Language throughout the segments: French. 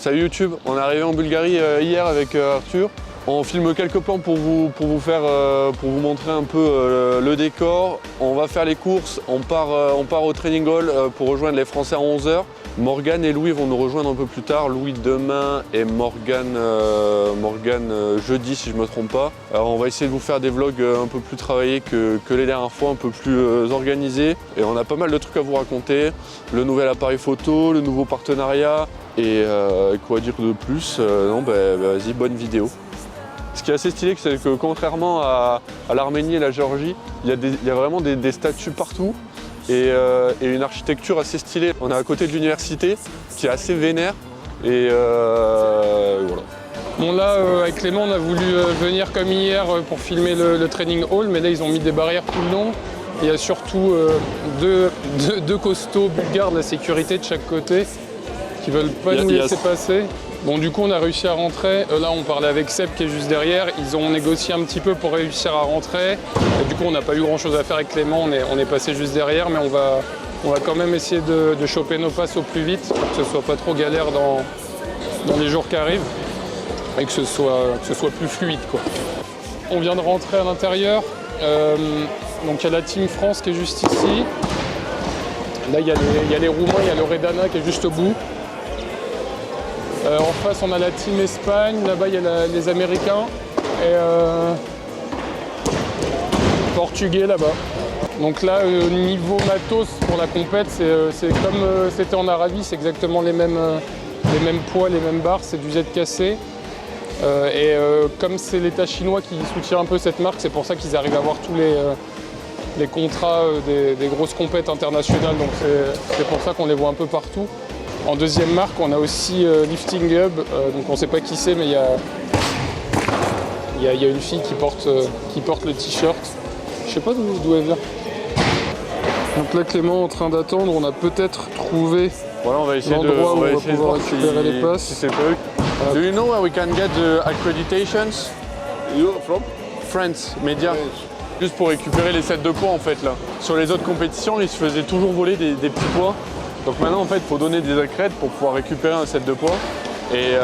Salut YouTube, on est arrivé en Bulgarie hier avec Arthur. On filme quelques plans pour vous montrer un peu le décor. On va faire les courses, on part au training hall pour rejoindre les Français à 11 h. Morgane et Louis vont nous rejoindre un peu plus tard. Louis demain et Morgane jeudi si je ne me trompe pas. Alors on va essayer de vous faire des vlogs un peu plus travaillés que les dernières fois, un peu plus organisés. Et on a pas mal de trucs à vous raconter. Le nouvel appareil photo, le nouveau partenariat et quoi dire de plus. Vas-y, bonne vidéo. Ce qui est assez stylé, c'est que contrairement à l'Arménie et la Géorgie, il y a vraiment des statues partout et une architecture assez stylée. On est à côté de l'université qui est assez vénère et voilà. Bon là, avec Clément, on a voulu venir comme hier pour filmer le training hall, mais là ils ont mis des barrières tout le long. Il y a surtout deux costauds bulgares de la sécurité de chaque côté qui veulent pas nous laisser passer. Bon, du coup, on a réussi à rentrer. Là, on parlait avec Seb qui est juste derrière. Ils ont négocié un petit peu pour réussir à rentrer. Et du coup, on n'a pas eu grand-chose à faire avec Clément. On est passé juste derrière, mais on va quand même essayer de choper nos passes au plus vite pour que ce soit pas trop galère dans les jours qui arrivent et que ce soit plus fluide, quoi. On vient de rentrer à l'intérieur. Donc, il y a la Team France qui est juste ici. Là, il y a les Roumains, il y a le Redana qui est juste au bout. En face, on a la Team Espagne, là-bas, il y a les Américains et Portugais là-bas. Donc là, niveau matos pour la compète, c'est comme c'était en Arabie, c'est exactement les mêmes poids, les mêmes barres, c'est du ZKC. Comme c'est l'État chinois qui soutient un peu cette marque, c'est pour ça qu'ils arrivent à avoir tous les contrats des grosses compètes internationales, donc c'est pour ça qu'on les voit un peu partout. En deuxième marque, on a aussi Lifting Hub, donc on ne sait pas qui c'est, mais il y a une fille qui porte le t-shirt. Je ne sais pas d'où elle vient. Donc là, Clément est en train d'attendre, on a peut-être trouvé l'endroit où on va pouvoir récupérer les passes. Si c'est pas eux. Do you know where we can get the accreditations? You from? France, Media. Juste pour récupérer les sets de poids en fait là. Sur les autres compétitions, ils se faisaient toujours voler des petits poids. Donc maintenant en fait il faut donner des accrèdes pour pouvoir récupérer un set de poids et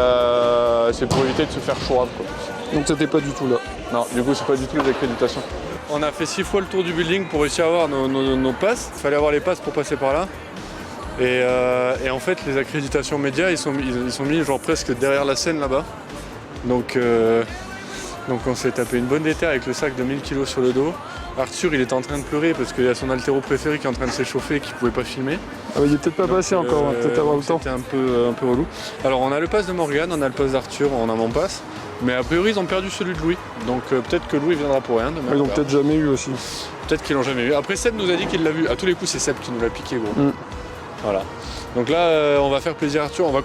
c'est pour éviter de se faire choir, quoi. Donc c'était pas du tout là. Non, du coup c'est pas du tout les accréditations. On a fait 6 fois le tour du building pour réussir à avoir nos passes. Il fallait avoir les passes pour passer par là. Et en fait les accréditations médias ils sont mis genre presque derrière la scène là-bas. Donc on s'est tapé une bonne déterre avec le sac de 1000 kg sur le dos. Arthur il était en train de pleurer parce qu'il y a son haltéro préféré qui est en train de s'échauffer et qui ne pouvait pas filmer. Ah bah, il est peut-être pas passé encore, on va peut-être avoir le temps. C'était un peu relou. Alors on a le pass de Morgane, on a le pass d'Arthur, on a mon pass. Mais a priori ils ont perdu celui de Louis. Donc peut-être que Louis viendra pour rien demain. Ils l'ont peut-être jamais eu aussi. Peut-être qu'ils l'ont jamais eu. Après Seb nous a dit qu'il l'a vu. À tous les coups c'est Seb qui nous l'a piqué gros. Voilà. Donc là on va faire plaisir à Arthur, on va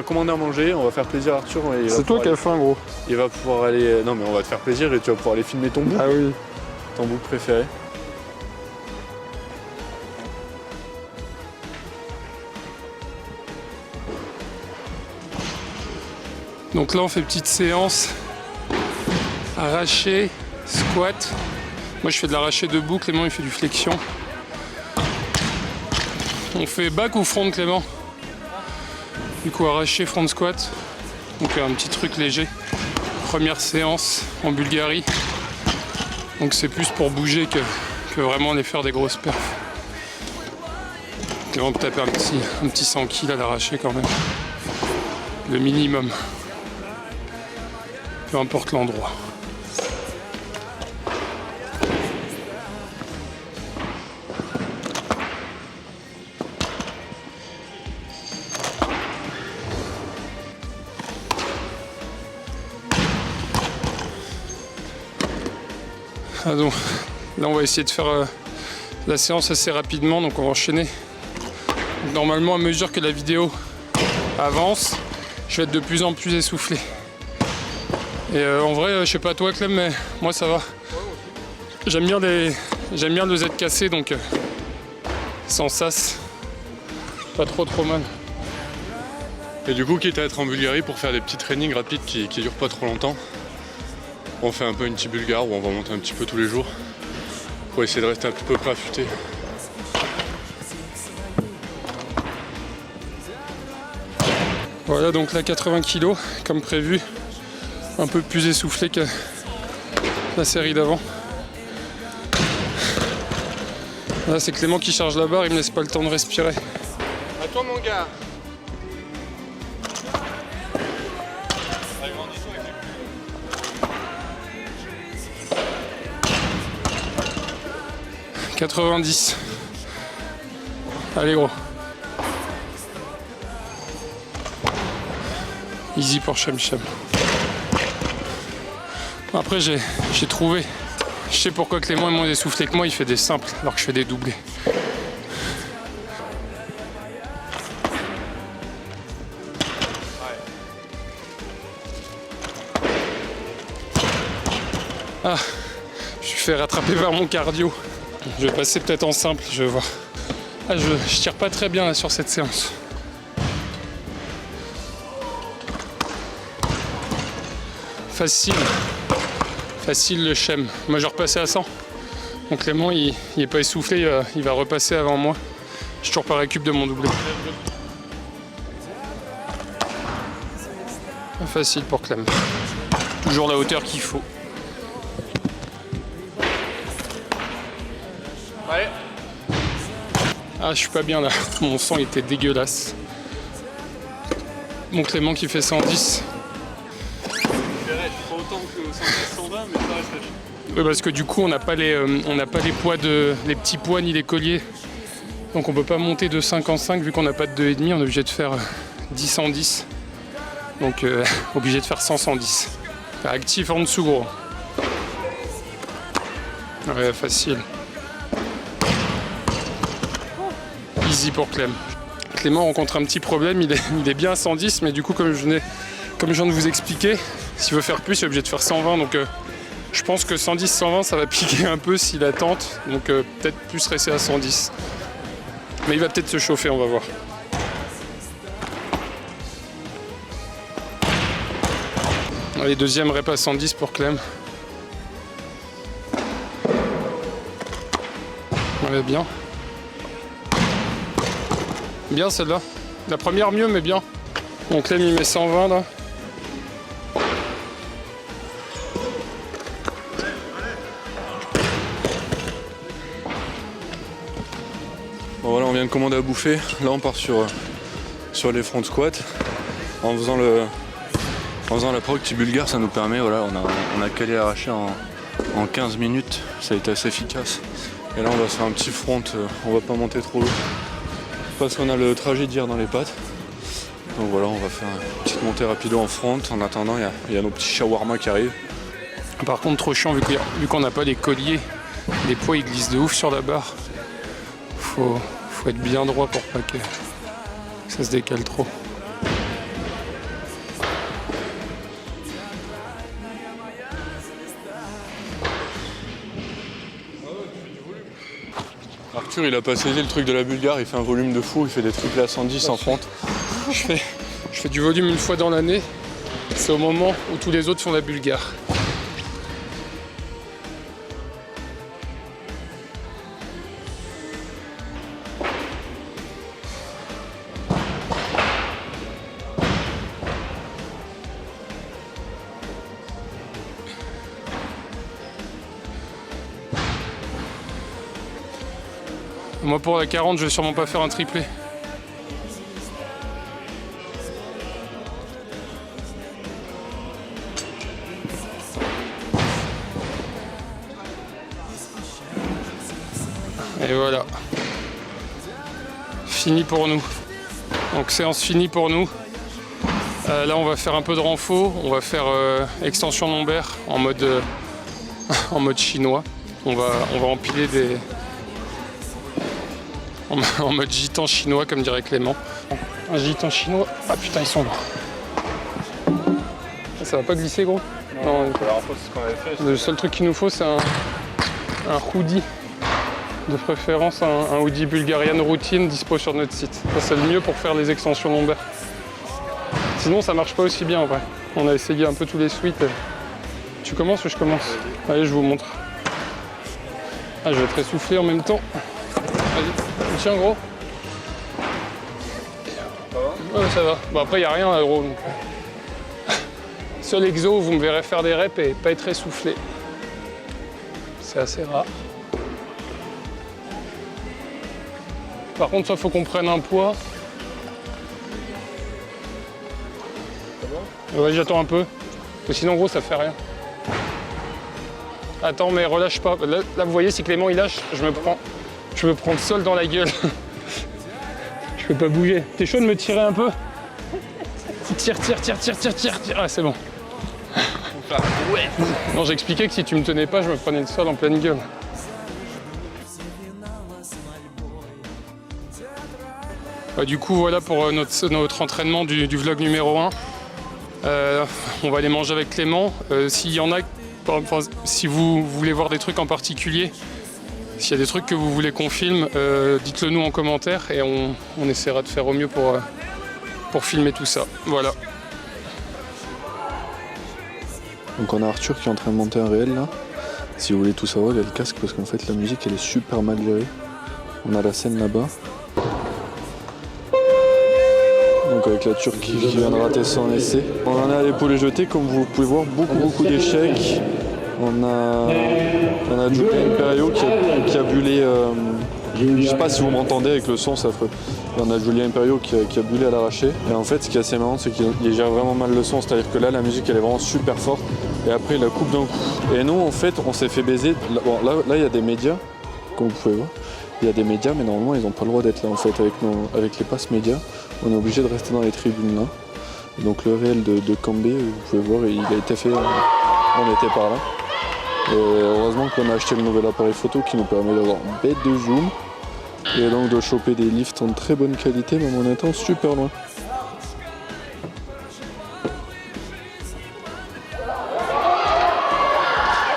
commander à manger, on va faire plaisir à Arthur. C'est toi qui as faim gros. Il va pouvoir aller. Non mais on va te faire plaisir et tu vas pouvoir aller filmer ton bout. Ah oui. Ton bout préféré. Donc là on fait petite séance arraché, squat. Moi je fais de l'arraché debout, Clément il fait du flexion. On fait back ou front Clément? Du coup arraché, front squat. Donc un petit truc léger. Première séance en Bulgarie. Donc c'est plus pour bouger que vraiment aller faire des grosses perfs. Clément peut taper un petit 100 kg à l'arraché quand même. Le minimum. Peu importe l'endroit. Ah donc, là on va essayer de faire la séance assez rapidement, donc on va enchaîner. Donc, normalement à mesure que la vidéo avance, je vais être de plus en plus essoufflé. Et en vrai, je sais pas toi Clem, mais moi ça va. J'aime bien le ZKC, donc sans sas, pas trop mal. Et du coup, quitte à être en Bulgarie pour faire des petits trainings rapides qui durent pas trop longtemps, on fait un peu une petite bulgare où on va monter un petit peu tous les jours pour essayer de rester à peu près affûté. Voilà, donc là 80 kg comme prévu, un peu plus essoufflé que la série d'avant. Là c'est Clément qui charge la barre, il me laisse pas le temps de respirer. À toi mon gars. 90. Allez gros. Easy pour Chemchem. Après j'ai trouvé. Je sais pourquoi Clément est moins essoufflé que moi, il fait des simples alors que je fais des doublés. Ah, je suis fait rattraper par mon cardio. Je vais passer peut-être en simple, je vais voir. Ah, je tire pas très bien là, sur cette séance. Facile. Facile le chem. Moi je vais repasser à 100. Donc Clément il est pas essoufflé, il va repasser avant moi. Je suis toujours pas récup de mon doublé. Facile pour Clem. Toujours la hauteur qu'il faut. Allez. Ah, je suis pas bien là. Mon sang était dégueulasse. Mon Clément qui fait 110. Pas autant que 110-120, mais ça reste léger. Oui, parce que du coup, on n'a pas les poids les petits poids ni les colliers. Donc on peut pas monter de 5 en 5 vu qu'on n'a pas de 2,5. On est obligé de faire 10 en 10. Donc obligé de faire 100 en 10. Faire actif en dessous gros. Ouais, facile. Easy pour Clem. Clément rencontre un petit problème, il est bien à 110, mais du coup comme je viens de vous expliquer, s'il veut faire plus, il est obligé de faire 120. Donc je pense que 110-120 ça va piquer un peu s'il attente. Donc peut-être plus rester à 110. Mais il va peut-être se chauffer, on va voir. Allez, deuxième rep à 110 pour Clem. Ouais, bien. Bien celle-là. La première mieux, mais bien. Donc Clem il met 120 là. Bon voilà, on vient de commander à bouffer. Là on part sur les front squats. En faisant la prog petit bulgare, ça nous permet, voilà, on a calé arraché en 15 minutes. Ça a été assez efficace. Et là on va se faire un petit front, on va pas monter trop lourd. Parce qu'on a le trajet d'hier dans les pattes. Donc voilà, on va faire une petite montée rapido en front. En attendant, il y a nos petits shawarma qui arrivent. Par contre, trop chiant vu qu'on n'a pas les colliers. Les poids ils glissent de ouf sur la barre. Faut être bien droit pour pas que ça se décale trop. Arthur il a pas saisi le truc de la bulgare, il fait un volume de fou, il fait des triplés à 110 en front. Je fais du volume une fois dans l'année. C'est au moment où tous les autres font la bulgare. Moi pour la 40, je vais sûrement pas faire un triplé. Et voilà. Fini pour nous. Donc séance finie pour nous. Là on va faire un peu de renfort. On va faire extension lombaire en mode chinois. On va empiler des... en mode gitan chinois comme dirait Clément. Un gitan chinois. Ah putain ils sont lourds. Ça va pas glisser gros? Non, le seul truc qu'il nous faut c'est un hoodie. De préférence un hoodie Bulgarian Routine dispo sur notre site. Ça c'est le mieux pour faire les extensions lombaires. Sinon ça marche pas aussi bien en vrai. On a essayé un peu tous les suites. Tu commences ou je commence? Allez je vous montre. Ah je vais être essoufflé en même temps. Vas-y, tiens gros. Ouais, ça va. Bon, après, il n'y a rien à Euro. Donc... Seul exo, vous me verrez faire des reps et pas être essoufflé. C'est assez rare. Par contre, ça, faut qu'on prenne un poids. Ouais, j'attends un peu. Sinon, en gros, ça fait rien. Attends, mais relâche pas. Là, vous voyez, si Clément il lâche, je me prends le sol dans la gueule. Je peux pas bouger. T'es chaud de me tirer un peu? Tire. Ah, c'est bon. Non, j'expliquais que si tu me tenais pas, je me prenais le sol en pleine gueule. Du coup, voilà pour notre entraînement du vlog numéro 1. On va aller manger avec Clément. S'il y en a, enfin, si vous voulez voir des trucs en particulier, s'il y a des trucs que vous voulez qu'on filme, dites-le nous en commentaire et on essaiera de faire au mieux pour filmer tout ça. Voilà. Donc on a Arthur qui est en train de monter un réel là. Si vous voulez tout savoir, il y a le casque parce qu'en fait la musique elle est super mal gérée. On a la scène là-bas. Donc avec la Turquie qui vient de rater son essai. On en est à l'épaule jetée, comme vous pouvez voir, beaucoup d'échecs. On a Julien Imperio qui a bulé. Je sais pas si vous m'entendez avec le son, c'est affreux. On a Julien Imperio qui a bulé à l'arraché. Et en fait, ce qui est assez marrant, c'est qu'il gère vraiment mal le son. C'est-à-dire que là, la musique, elle est vraiment super forte. Et après, il la coupe d'un coup. Et nous, en fait, on s'est fait baiser. Bon, là, il y a des médias, comme vous pouvez voir. Il y a des médias, mais normalement, ils n'ont pas le droit d'être là. En fait, avec les passes médias, on est obligé de rester dans les tribunes là. Et donc, le réel de Cambé, vous pouvez voir, il a été fait. On était par là. Et heureusement qu'on a acheté le nouvel appareil photo qui nous permet d'avoir bête de zoom. Et donc de choper des lifts en très bonne qualité, même en étant super loin.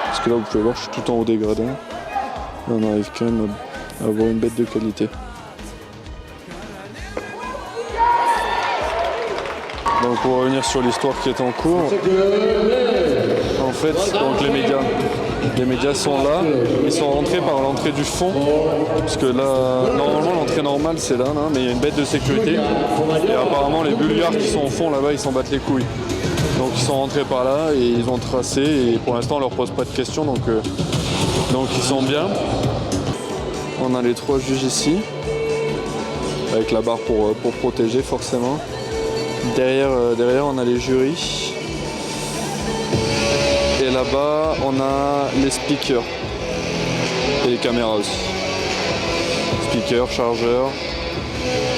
Parce que là, vous pouvez voir, je suis tout en haut des gradins. Là, on arrive quand même à avoir une bête de qualité. Donc pour revenir sur l'histoire qui est en cours, en fait, donc les médias sont là, ils sont rentrés par l'entrée du fond, parce que là, normalement l'entrée normale c'est là, mais il y a une bête de sécurité, et apparemment les Bulgares qui sont au fond là-bas, ils s'en battent les couilles. Donc ils sont rentrés par là et ils ont tracé, et pour l'instant on leur pose pas de questions, donc ils sont bien. On a les 3 juges ici, avec la barre pour protéger forcément. Derrière on a les jurys. Et là-bas on a les speakers et les caméras aussi. Speakers, chargeurs.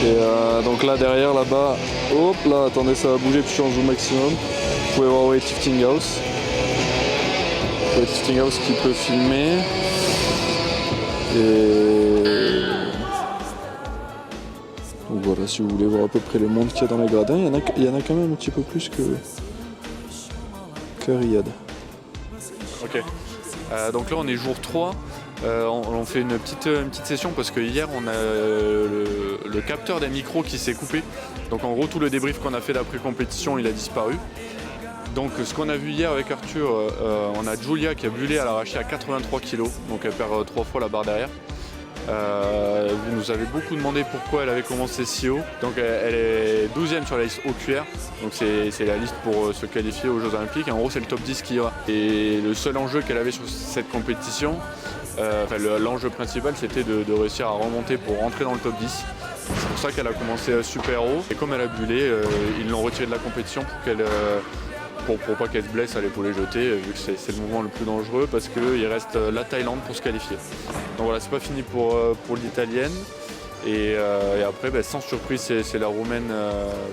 Et donc là derrière là-bas, hop là, attendez ça va bouger puis je suis en zoom maximum. Vous pouvez voir Weightlifting House. Weightlifting House qui peut filmer. Et donc voilà, si vous voulez voir à peu près le monde qu'il y a dans les gradins, il y en a quand même un petit peu plus que Riyad. Ok, donc là on est jour 3, on fait une petite session parce que hier on a le capteur des micros qui s'est coupé. Donc en gros tout le débrief qu'on a fait d'après-compétition il a disparu. Donc ce qu'on a vu hier avec Arthur, on a Julia qui a bulé à l'arraché à 83 kg, donc elle perd 3 fois la barre derrière. Vous nous avez beaucoup demandé pourquoi elle avait commencé si haut. Donc elle est 12e sur la liste OQR, donc c'est la liste pour se qualifier aux Jeux Olympiques. En gros c'est le top 10 qui ira. Et le seul enjeu qu'elle avait sur cette compétition, l'enjeu principal c'était de réussir à remonter pour rentrer dans le top 10. C'est pour ça qu'elle a commencé super haut. Et comme elle a bulé, ils l'ont retirée de la compétition pour pas qu'elle se blesse à l'épaule jetée, vu que c'est le mouvement le plus dangereux, parce qu'il reste la Thaïlande pour se qualifier. Donc voilà, c'est pas fini pour l'italienne. Et après, sans surprise, c'est la roumaine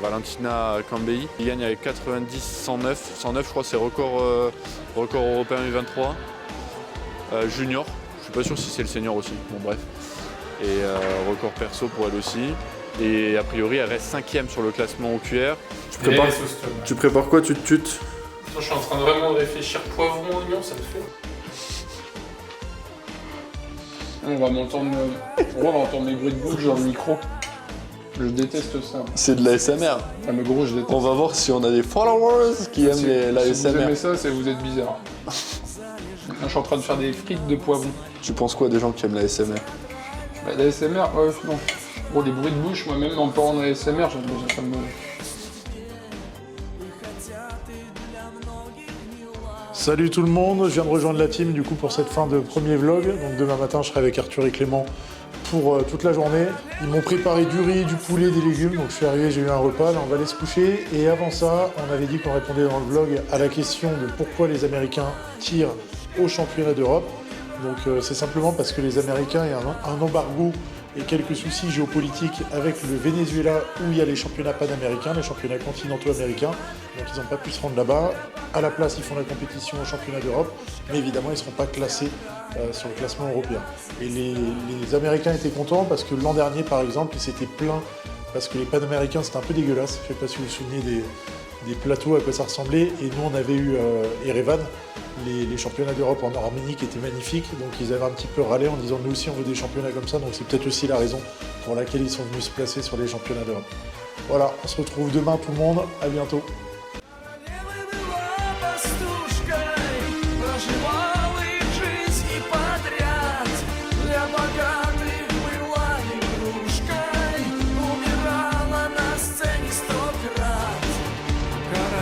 Valentina Cambei qui gagne avec 90-109. 109, je crois, c'est record européen U23. Junior, je suis pas sûr si c'est le senior aussi. Bon, bref. Et record perso pour elle aussi. Et a priori, elle reste 5e sur le classement OQR. Tu prépares quoi? Tu te tutes? Je suis en train de vraiment réfléchir poivron, oignon, ça me fait. On va entendre mes bruits de bouche dans le micro. Je déteste ça. C'est de l'ASMR. Ah mais gros, je déteste. On va voir si on a des followers qui aiment l'ASMR. Si vous aimez ça, c'est vous êtes bizarre. Je suis en train de faire des frites de poivron. Tu penses quoi des gens qui aiment l'ASMR? L'ASMR, non. Bon, les bruits de bouche, moi-même en parlant de ASMR, ça me... Salut tout le monde, je viens de rejoindre la team du coup pour cette fin de premier vlog. Donc demain matin je serai avec Arthur et Clément pour toute la journée. Ils m'ont préparé du riz, du poulet, des légumes, donc je suis arrivé, j'ai eu un repas, là on va aller se coucher. Et avant ça, on avait dit qu'on répondait dans le vlog à la question de pourquoi les Américains tirent au championnat d'Europe. Donc c'est simplement parce que les Américains, il y a un embargo et quelques soucis géopolitiques avec le Venezuela où il y a les championnats panaméricains, les championnats continentaux américains. Donc ils n'ont pas pu se rendre là-bas. À la place, ils font la compétition au championnat d'Europe, mais évidemment, ils ne seront pas classés sur le classement européen. Et les Américains étaient contents parce que l'an dernier, par exemple, ils s'étaient plaints parce que les Panaméricains, c'était un peu dégueulasse. Je ne sais pas si vous vous souvenez des plateaux, à quoi ça ressemblait. Et nous, on avait eu Erevan, les championnats d'Europe en Arménie qui étaient magnifiques. Donc ils avaient un petit peu râlé en disant nous aussi on veut des championnats comme ça. Donc c'est peut-être aussi la raison pour laquelle ils sont venus se placer sur les championnats d'Europe. Voilà, on se retrouve demain tout le monde. À bientôt.